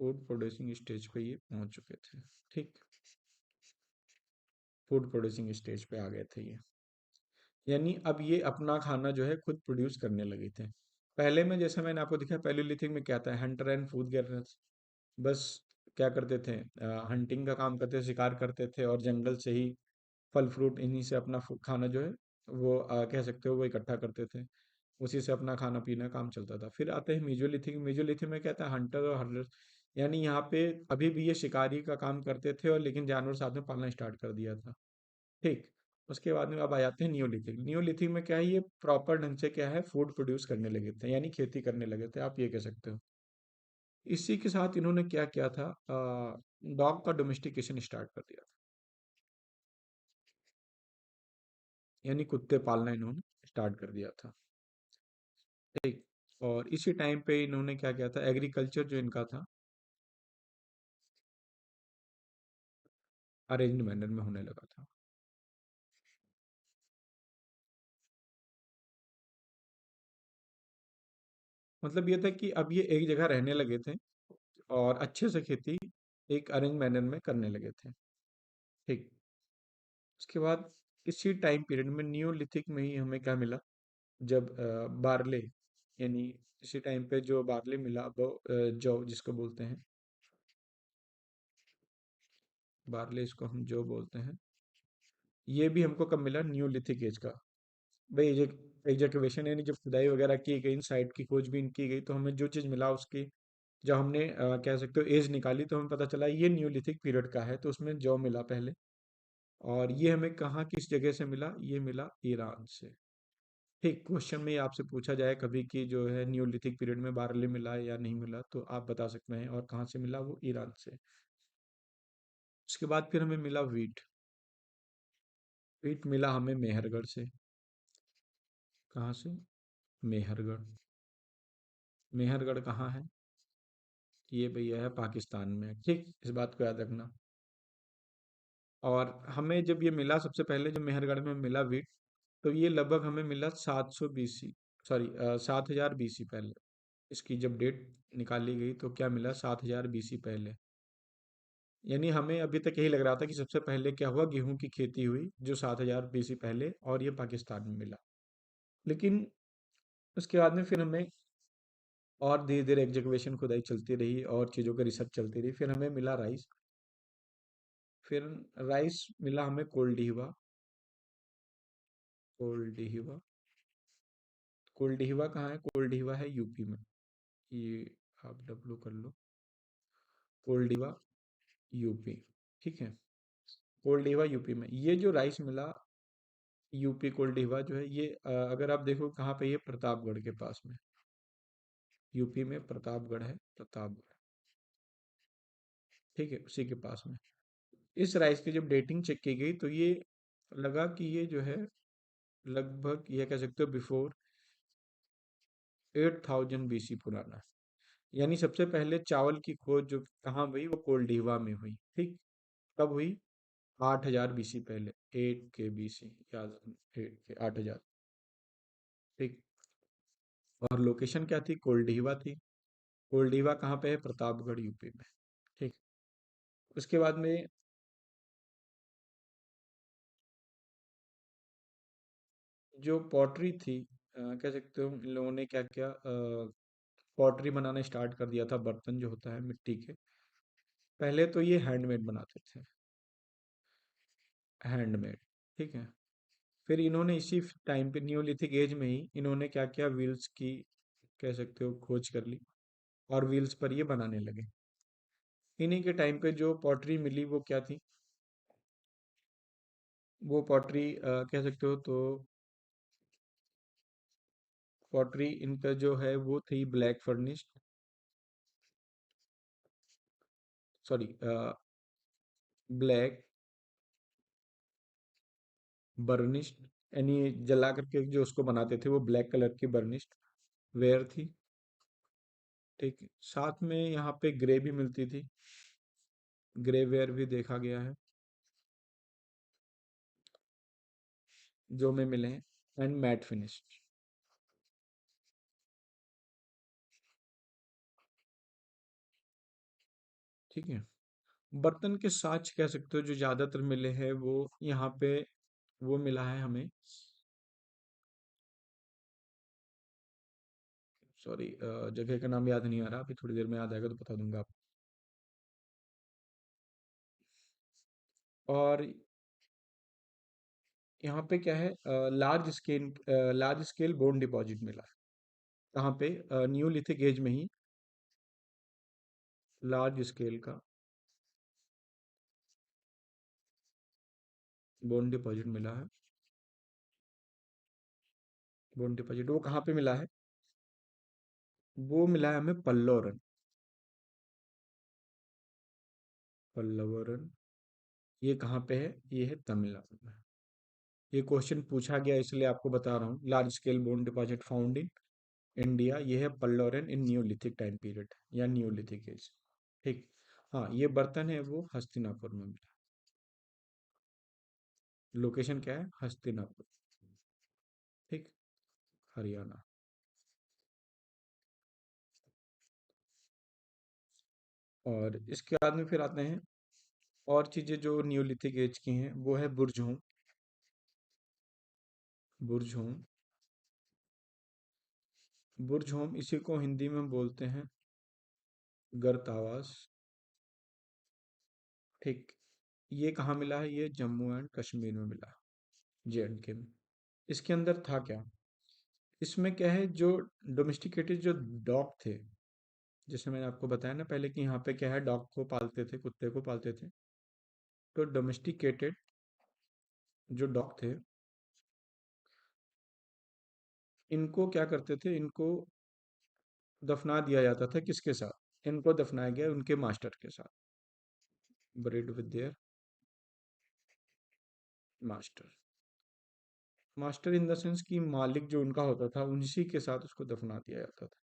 food producing stage पे ये पहुंच चुके थे। ठीक, फूड प्रोड्यूसिंग स्टेज पे आ गए थे ये, यानी अब ये अपना खाना जो है खुद प्रोड्यूस करने लगे थे। पहले में जैसे मैंने आपको दिखा, पैलियोलिथिक में क्या था, हंटर एंड फूड गेटर्स, बस क्या करते थे, हंटिंग का काम करते थे, शिकार करते थे, और जंगल से ही फल फ्रूट इन्हीं से अपना खाना जो है वो कह सकते हो वो इकट्ठा करते थे। उसी से अपना खाना पीना काम चलता था। फिर आते हैं मेजोलिथिक। मेजोलिथिक में क्या था, हंटर और हर्टर, यानी यहाँ पे अभी भी ये शिकारी का काम करते थे और लेकिन जानवर साथ में पालना स्टार्ट कर दिया था। ठीक। उसके बाद में अब आ जाते हैं नियोलिथिक। नियोलिथिक में क्या है, ये प्रॉपर ढंग से क्या है, फूड प्रोड्यूस करने लगे थे, यानी खेती करने लगे थे, आप ये कह सकते हो। इसी के साथ इन्होंने क्या किया था, डॉग का डोमेस्टिकेशन स्टार्ट कर दिया था, यानी कुत्ते पालना इन्होंने स्टार्ट कर दिया था। ठीक। और इसी टाइम पे इन्होंने क्या किया था, एग्रीकल्चर जो इनका था अरेंज्ड मैनर में होने लगा था। मतलब ये था कि अब ये एक जगह रहने लगे थे और अच्छे से खेती एक अरेंज मैनर में करने लगे थे। ठीक। उसके बाद इसी टाइम पीरियड में नियोलिथिक में ही हमें क्या मिला, जब बार्ले, यानी इसी टाइम पे जो बार्ले मिला वो जौ जिसको बोलते हैं, बार्ले इसको हम जौ बोलते हैं, ये भी हमको कब मिला, न्यूलिथिक एज का। भाई एग्जैक्टिवेशन यानी जब खुदाई वगैरह की गई, साइट की खोजबीन की गई, तो हमें जो चीज़ मिला उसकी जब हमने कह सकते हो एज निकाली, तो हमें पता चला ये न्यूलिथिक पीरियड का है, तो उसमें जौ मिला पहले। और ये हमें कहाँ किस जगह से मिला, ये मिला ईरान से। ठीक। क्वेश्चन में ये आपसे पूछा जाए कभी कि जो है न्यूलिथिक पीरियड में बारले मिला या नहीं मिला, तो आप बता सकते हैं, और कहाँ से मिला, वो ईरान से। उसके बाद फिर हमें मिला वीट। वीट मिला हमें मेहरगढ़ से। कहाँ से, मेहरगढ़। मेहरगढ़ कहाँ है, ये भैया है पाकिस्तान में। ठीक, इस बात को याद रखना। और हमें जब ये मिला सबसे पहले, जब मेहरगढ़ में मिला वीट, तो ये लगभग हमें मिला 700 BC, सॉरी 7000 BC पहले। इसकी जब डेट निकाली गई तो क्या मिला, 7000 BC पहले। यानी हमें अभी तक यही लग रहा था कि सबसे पहले क्या हुआ, गेहूं की खेती हुई जो 7000 BC पहले, और ये पाकिस्तान में मिला। लेकिन उसके बाद में फिर हमें और धीरे धीरे एग्जीक्यूशन खुदाई चलती रही और चीज़ों का रिसर्च चलती रही, फिर हमें मिला राइस। फिर राइस मिला हमें कोल्डिहिवा। कोल्डिहिवा। कोल्डिहिवा कहाँ है, कोल्डिहिवा है यूपी में। ये आप डब्लू कर लो, कोल्डिवा यूपी। ठीक है। कोल्डिवा यूपी में ये जो राइस मिला, यूपी कोल्डिवा जो है ये अगर आप देखो कहाँ पे, ये प्रतापगढ़ के पास में, यूपी में प्रतापगढ़ है, प्रतापगढ़। ठीक है, उसी के पास में। इस राइस की जब डेटिंग चेक की गई तो ये लगा कि ये जो है लगभग ये कह सकते हो बिफोर 8000 BC पुराना है। यानी सबसे पहले चावल की खोज जो कहाँ हुई, वो कोल्डिवा में हुई। ठीक। कब हुई, 8000 BC पहले, 8 के BC, याद रखना, 8 के 8000। ठीक। और लोकेशन क्या थी, कोल्डिवा थी। कोल्डिवा कहाँ पे है, प्रतापगढ़ यूपी में। ठीक। उसके बाद में जो पॉटरी थी, कह सकते हो इन लोगों ने क्या किया, पॉटरी बनाना स्टार्ट कर दिया था, बर्तन जो होता है मिट्टी के। पहले तो ये हैंडमेड बनाते थे, हैंडमेड। ठीक है। फिर इन्होंने इसी टाइम पे न्यूलिथिक एज में ही इन्होंने क्या किया, व्हील्स की कह सकते हो खोज कर ली, और व्हील्स पर ये बनाने लगे। इन्हीं के टाइम पे जो पॉटरी मिली वो क्या थी, वो पॉटरी कह सकते हो तो पॉटरी इनका जो है वो थी black furnish, sorry black burnished, यानी जला करके जो उसको बनाते थे वो ब्लैक कलर की बर्निश्ड वेयर थी। ठीक है। साथ में यहाँ पे ग्रे भी मिलती थी, ग्रे वेयर भी देखा गया है जो में मिले हैं, एंड मैट फिनिश। ठीक है। बर्तन के साथ कह सकते हो जो ज्यादातर मिले हैं वो यहाँ पे वो मिला है हमें, सॉरी जगह का नाम याद नहीं आ रहा, अभी थोड़ी देर में याद आएगा तो बता दूंगा आपको। और यहाँ पे क्या है, लार्ज स्केल बोन डिपॉजिट मिला है। कहाँ पे? न्यूलिथिक एज में ही लार्ज स्केल का बोन डिपॉजिट मिला है। बोन डिपॉजिट वो कहाँ पे मिला है? वो मिला है हमें पल्लोरन। पल्लवरन, ये कहाँ पे है? ये है तमिलनाडु में। ये क्वेश्चन पूछा गया इसलिए आपको बता रहा हूँ। Large scale bone deposit found in India, ये है पल्लोरन इन न्यूलिथिक टाइम पीरियड या न्यूलिथिक एज। ठीक। हाँ, ये बर्तन है वो हस्तिनापुर में मिला। लोकेशन क्या है? हस्तिनापुर। ठीक। हरियाणा। और इसके बाद में फिर आते हैं और चीजें जो न्यूलिथिक एज की हैं, वो है बुरजूम। बुरजूम। बुरजूम, इसी को हिंदी में बोलते हैं गर्तावास। ठीक। ये कहाँ मिला है? ये जम्मू एंड कश्मीर में मिला है, JNK में। इसके अंदर था क्या? इसमें क्या है, जो डोमेस्टिकेटेड जो डॉग थे, जैसे मैंने आपको बताया ना पहले कि यहाँ पे क्या है, डॉग को पालते थे, कुत्ते को पालते थे। तो डोमेस्टिकेटेड जो डॉग थे, इनको क्या करते थे, इनको दफना दिया जाता था किसके साथ? इनको दफनाया गया उनके मास्टर के साथ। Buried with their master. Master in the sense कि मालिक जो उनका होता था, उसी के साथ उसको दफना दिया जाता था।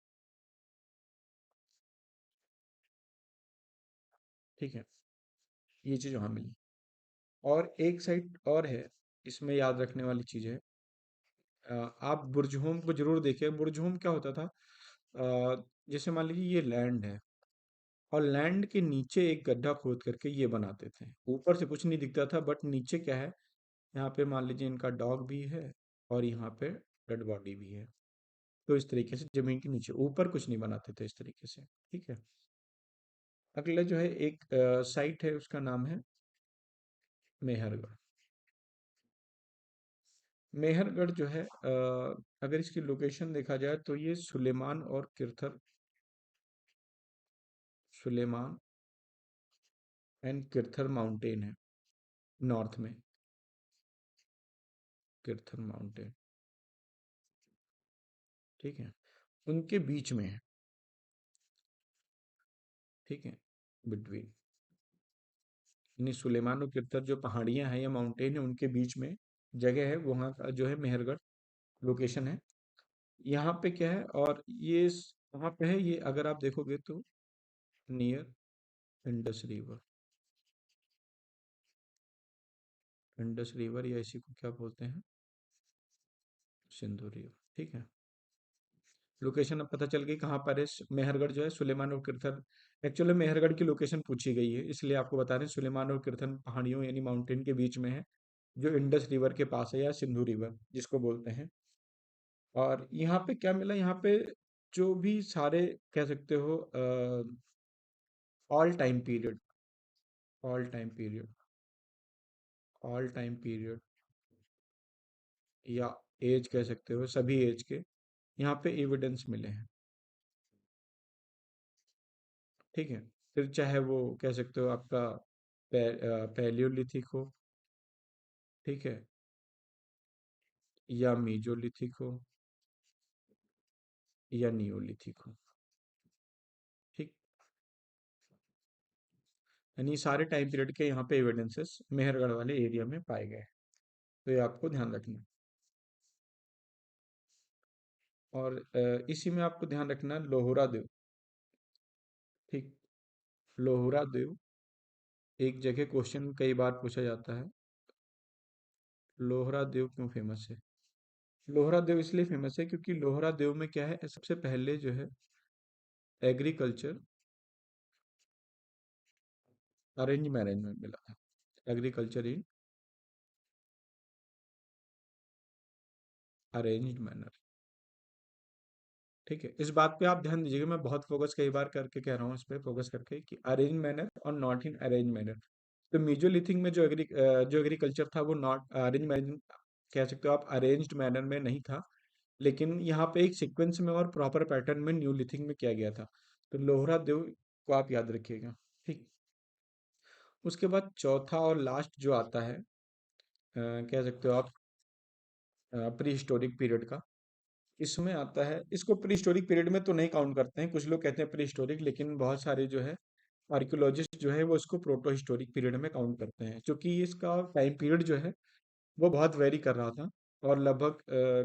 ठीक है, ये चीज वहां मिली। और एक साइड और है, इसमें याद रखने वाली चीज है। आप बुर्जहोम को जरूर देखिए। बुर्जहोम क्या होता था? जैसे मान लीजिए ये लैंड है, और लैंड के नीचे एक गड्ढा खोद करके ये बनाते थे। ऊपर से कुछ नहीं दिखता था, बट नीचे क्या है, यहाँ पे मान लीजिए इनका डॉग भी है और यहाँ पे डेड बॉडी भी है। तो इस तरीके से जमीन के नीचे, ऊपर कुछ नहीं बनाते थे इस तरीके से। ठीक है। अगला जो है एक साइट है, उसका नाम है मेहरगढ़। मेहरगढ़ जो है, अगर इसकी लोकेशन देखा जाए तो ये सुलेमान और किरथर, सुलेमान एंड किरथर माउंटेन है, नॉर्थ में। किरथर माउंटेन। ठीक है, उनके बीच में है। ठीक है, बिटवीन, यानी सुलेमान और किरथर जो पहाड़ियां हैं या माउंटेन है, उनके बीच में जगह है, वहाँ का जो है मेहरगढ़ लोकेशन है। यहाँ पे क्या है, और ये कहाँ पे है ये, अगर आप देखोगे तो near Indus river. Indus river, या इसी को क्या बोलते हैं, सिंधु रिवर। ठीक है। लोकेशन अब पता चल गई कहाँ पर है। मेहरगढ़ जो है सुलेमान और किरथर, एक्चुअली मेहरगढ़ की लोकेशन पूछी गई है, इसलिए आपको बता रहे हैं सुलेमान और किरथन पहाड़ियों यानी माउंटेन के बीच में है, जो इंडस रिवर के पास है या सिंधु रिवर जिसको बोलते हैं। और यहाँ पे क्या मिला? यहाँ पे जो भी सारे कह सकते हो all time period, all time period, all time period या एज कह सकते हो, सभी एज के यहाँ पे एविडेंस मिले हैं। ठीक है। फिर चाहे वो कह सकते हो आपका पैलियोलिथिक हो, ठीक है, या मीजोलिथिक हो, या नियोलिथिक हो। ठीक। यानी सारे टाइम पीरियड के यहाँ पे एविडेंसेस मेहरगढ़ वाले एरिया में पाए गए हैं। तो ये आपको ध्यान रखना है। और इसी में आपको ध्यान रखना है लोहरा देव। ठीक। लोहरा देव एक जगह क्वेश्चन कई बार पूछा जाता है, लोहरा देव क्यों फेमस है? लोहरा देव इसलिए फेमस है क्योंकि लोहरा देव में क्या है, सबसे पहले जो है एग्रीकल्चर अरेंज मैरिज में मिला था। Agriculture in arranged manner. ठीक है, इस बात पे आप ध्यान दीजिएगा, मैं बहुत फोकस कई बार करके कह रहा हूँ इस पे, फोकस करके कि अरेंज मैनर और नॉट इन अरेंज मैनर। तो मीजोलिथिक में जो एग्रीकल्चर था वो नॉट अरेंज मैनर, कह सकते हो आप अरेंज्ड मैनर में नहीं था, लेकिन यहाँ पे एक सीक्वेंस में और प्रॉपर पैटर्न में न्यूलिथिक में किया गया था। तो लोहरा देव को आप याद रखिएगा। ठीक। उसके बाद चौथा और लास्ट जो आता है, कह सकते हो आप प्री हिस्टोरिक पीरियड का। इसमें आता है, इसको प्री हिस्टोरिक पीरियड में तो नहीं काउंट करते हैं, कुछ लोग कहते हैं प्री हिस्टोरिक, लेकिन बहुत सारे जो है आर्कियोलॉजिस्ट जो है वो इसको प्रोटो हिस्टोरिक पीरियड में काउंट करते हैं, क्योंकि इसका टाइम पीरियड जो है वो बहुत वेरी कर रहा था। और लगभग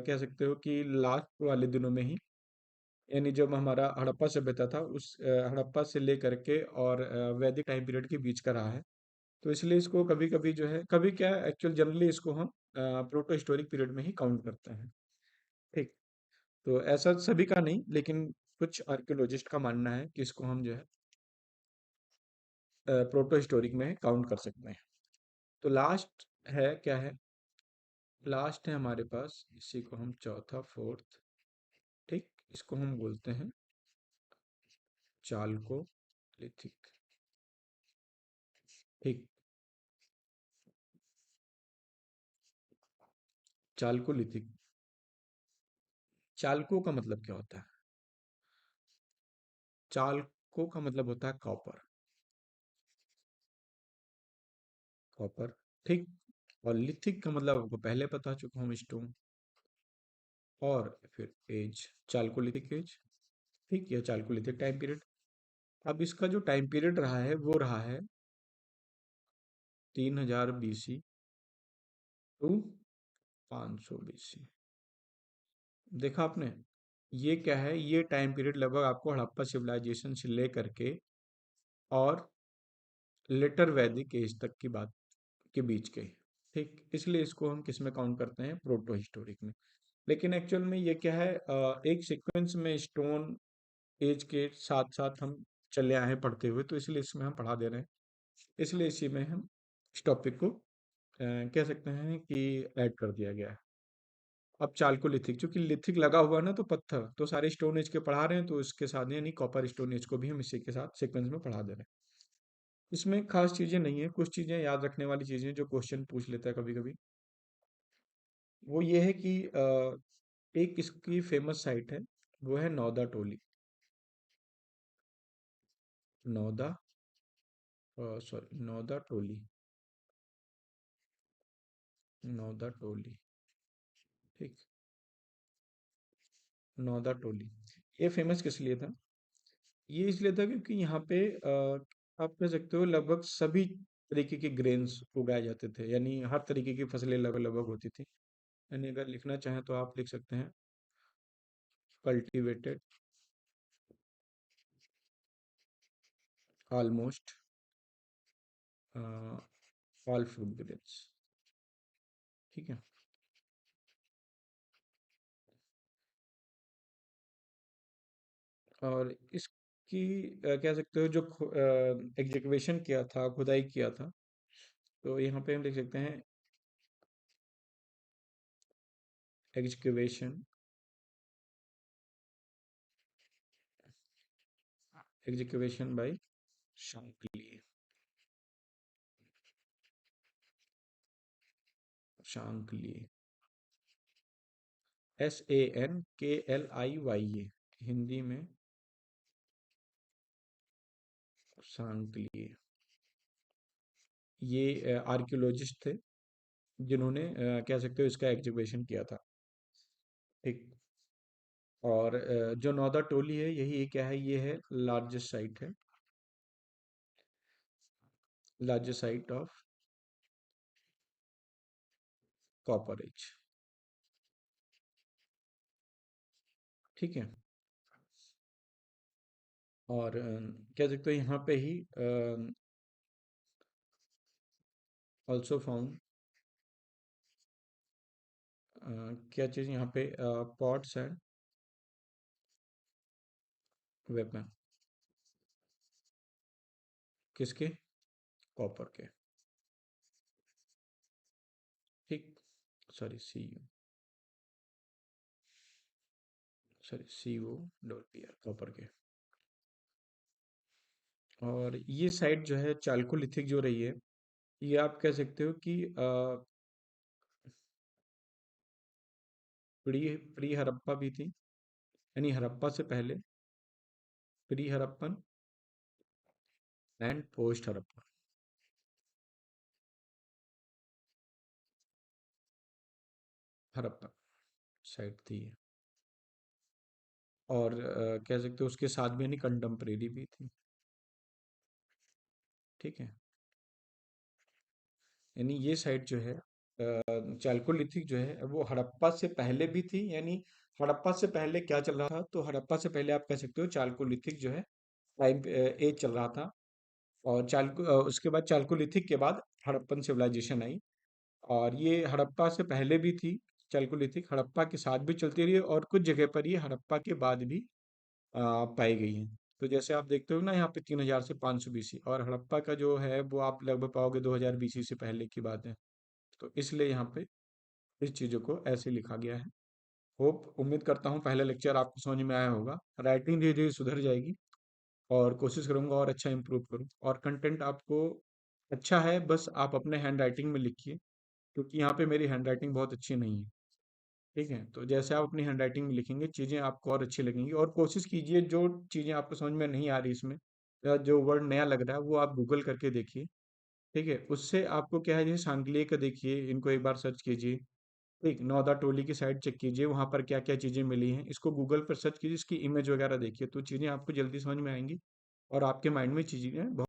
कह सकते हो कि लास्ट वाले दिनों में ही, यानी जब हमारा हड़प्पा सभ्यता था उस हड़प्पा से लेकर के और वैदिक टाइम पीरियड के बीच का रहा है। तो इसलिए इसको कभी कभी जो है, कभी क्या एक्चुअल जनरली इसको हम प्रोटो हिस्टोरिक पीरियड में ही काउंट करते हैं। ठीक। तो ऐसा सभी का नहीं, लेकिन कुछ आर्कियोलॉजिस्ट का मानना है कि इसको हम जो है प्रोटो हिस्टोरिक में काउंट कर सकते हैं। तो लास्ट है क्या है, लास्ट है हमारे पास, इसी को हम चौथा फोर्थ, ठीक, इसको हम बोलते हैं चालको लिथिक। ठीक। चालको लिथिक, चालको का मतलब क्या होता है? चालको का मतलब होता है कॉपर। कॉपर। ठीक। और लिथिक का मतलब आपको पहले बता चुका हूँ, स्टोन। और फिर एज, चालकोलिथिक एज। ठीक, या चालकोलिथिक टाइम पीरियड। अब इसका जो टाइम पीरियड रहा है वो रहा है 3000 BC टू 500 BC। देखा आपने, ये क्या है, ये टाइम पीरियड लगभग आपको हड़प्पा सिविलाइजेशन से लेकर के और लेटर वैदिक एज तक की बात के बीच के। ठीक, इसलिए इसको हम किस में काउंट करते हैं, प्रोटो हिस्टोरिक में। लेकिन एक्चुअल में ये क्या है, एक सीक्वेंस में स्टोन एज के साथ साथ हम चले आए हैं पढ़ते हुए, तो इसलिए इसमें हम पढ़ा दे रहे हैं। इसलिए इसी में हम इस टॉपिक को कह सकते हैं कि ऐड कर दिया गया है। अब चालकोलिथिक, क्योंकि लिथिक लगा हुआ है ना, तो पत्थर तो सारे स्टोन एज के पढ़ा रहे हैं, तो इसके साथ यानी कॉपर स्टोन एज को भी हम इसी के साथ सीक्वेंस में पढ़ा दे रहे हैं। इसमें खास चीजें नहीं है, कुछ चीजें याद रखने वाली चीजें जो क्वेश्चन पूछ लेता है कभी कभी। वो ये है कि एक इसकी फेमस साइट है, वो है नौदा टोली। नौदा, सॉरी, नौदा टोली। नौदा टोली। ठीक। नौदा टोली, ये फेमस किस लिए था? ये इसलिए था क्योंकि यहाँ पे आप कह सकते हो लगभग सभी तरीके के ग्रेन्स उगाए जाते थे, यानी हर तरीके की फसलें लगभग लगभग होती थी। यानी अगर लिखना चाहें तो आप लिख सकते हैं cultivated almost all food grains. ठीक है। और इसकी कह सकते हो जो एग्जीक्यूशन किया था, खुदाई किया था, तो यहाँ पे हम लिख सकते हैं एग्जीक्यूशन, एग्जीक्यूशन बाय शांकली। शांकली, SANKLIY, हिंदी में शांकली। ये आर्कियोलॉजिस्ट थे जिन्होंने कह सकते हो इसका एग्जीक्यूशन किया था। ठीक। और जो नौदा टोली है, यही क्या है, ये है लार्जेस्ट साइट है, largest site of copper age. ठीक है। और कह सकते हो यहाँ पे ही ऑल्सो फाउंड, क्या चीज़ यहाँ पे, पॉट्स एंड वेपन। किसके? कॉपर के। ठीक। सॉरी, CO, कॉपर के। और ये साइट जो है चाल्कोलिथिक जो रही है, ये आप कह सकते हो कि प्री प्री हड़प्पा भी थी, यानी हड़प्पा से पहले, pre Harappan and post Harappa. Harappa site थी ये। और कह सकते हो उसके साथ में नहीं कंटेम्परेरी भी थी। ठीक है, यानी ये साइट जो है चालकोलिथिक जो है वो हड़प्पा से पहले भी थी। यानी हड़प्पा से पहले क्या चल रहा था, तो हड़प्पा से पहले आप कह सकते हो चालकोलिथिक जो है टाइम एज चल रहा था। और उसके बाद चालकोलिथिक के बाद हड़प्पन सिविलाइजेशन आई। और ये हड़प्पा से पहले भी थी चालकोलिथिक, हड़प्पा के साथ भी चलती रही और कुछ जगह पर ये हड़प्पा के बाद भी पाई गई हैं। तो जैसे आप देखते हो ना यहाँ पे 3000 से 500 बीसी, और हड़प्पा का जो है वो आप लगभग पाओगे 2000 बीसी से पहले की बात है। तो इसलिए यहाँ पे इस चीज़ों को ऐसे लिखा गया है। होप उम्मीद करता हूँ पहला लेक्चर आपको समझ में आया होगा। राइटिंग धीरे धीरे सुधर जाएगी और कोशिश करूंगा और अच्छा इम्प्रूव करूँ। और कंटेंट आपको अच्छा है, बस आप अपने हैंड राइटिंग में लिखिए, क्योंकि यहाँ पे मेरी हैंड राइटिंग बहुत अच्छी नहीं है। ठीक है, तो जैसे आप अपनी हैंड राइटिंग में लिखेंगे चीज़ें आपको और अच्छी लगेंगी। और कोशिश कीजिए जो चीज़ें आपको समझ में नहीं आ रही इसमें, या जो वर्ड नया लग रहा है, वो आप गूगल करके देखिए। ठीक है, उससे आपको क्या है, जैसे सांकलिए का देखिए, इनको एक बार सर्च कीजिए। ठीक, नौदा टोली की साइट चेक कीजिए, वहाँ पर क्या क्या चीज़ें मिली हैं, इसको गूगल पर सर्च कीजिए, इसकी इमेज वगैरह देखिए, तो चीज़ें आपको जल्दी समझ में आएंगी और आपके माइंड में चीज़ें बहुत